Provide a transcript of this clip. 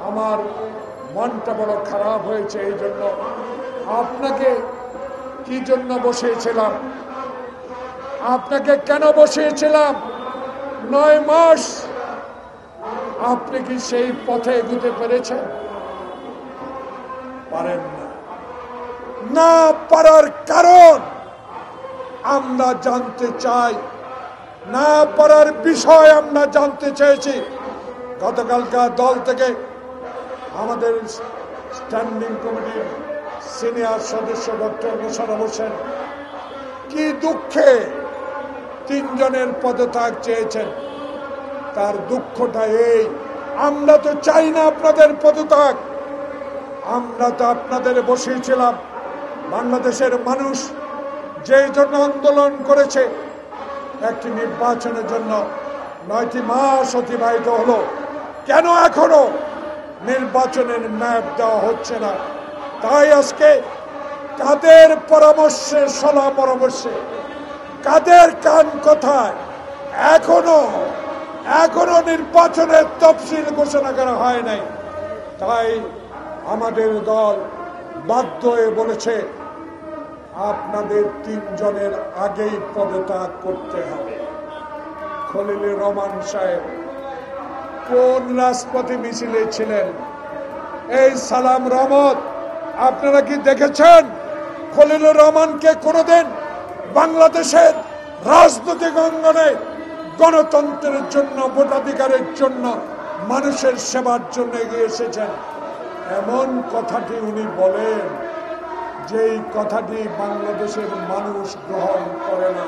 আমার মনটা বড় খারাপ হয়েছে। এই জন্য আপনাকে কি জন্য বসিয়েছিলাম, আপনাকে কেন বসিয়েছিলাম? 9 মাস আপনি কি সেই পথে এগুতে পেরেছেন? পারেন না। না পারার কারণ আমরা জানতে চাই, না পারার বিষয় আমরা জানতে চেয়েছি। গতকালকার দল থেকে আমাদের স্ট্যান্ডিং কমিটির সিনিয়র সদস্য ডক্টর মোশাররফ হোসেন কি দুঃখে 3 জনের পদত্যাগ চেয়েছেন। তার দুঃখটা এই, আমরা তো চাই না আপনাদের পদত্যাগ, আমরা তো আপনাদের বসিয়েছিলাম। বাংলাদেশের মানুষ যেই জন্য আন্দোলন করেছে, একটি নির্বাচনের জন্য 9টি মাস অতিবাহিত হলো, কেন এখনো নির্বাচনের ম্যাপ দেওয়া হচ্ছে না? তাই আজকে কাদের পরামর্শে, সলা পরামর্শে, কাদের কান কথায় এখনো নির্বাচনের তফসিল ঘোষণা করা হয় নাই। তাই আমাদের দল বাধ্য হয়ে বলেছে আপনাদের 3 জনের আগেই পদত্যাগ করতে হবে। খলিলুর রহমান সাহেব কোন রাজপথে মিছিলে ছিলেন? এই সালাম রহমত আপনারা কি দেখেছেন? খলিলুর রহমানকে কোনোদিন বাংলাদেশের রাজনৈতিক অঙ্গনে গণতন্ত্রের জন্য, ভোটাধিকারের জন্য, মানুষের সেবার জন্য এগিয়ে এসেছেন? এমন কথাটি উনি বলেন, যেই কথাটি বাংলাদেশের মানুষ গ্রহণ করে না।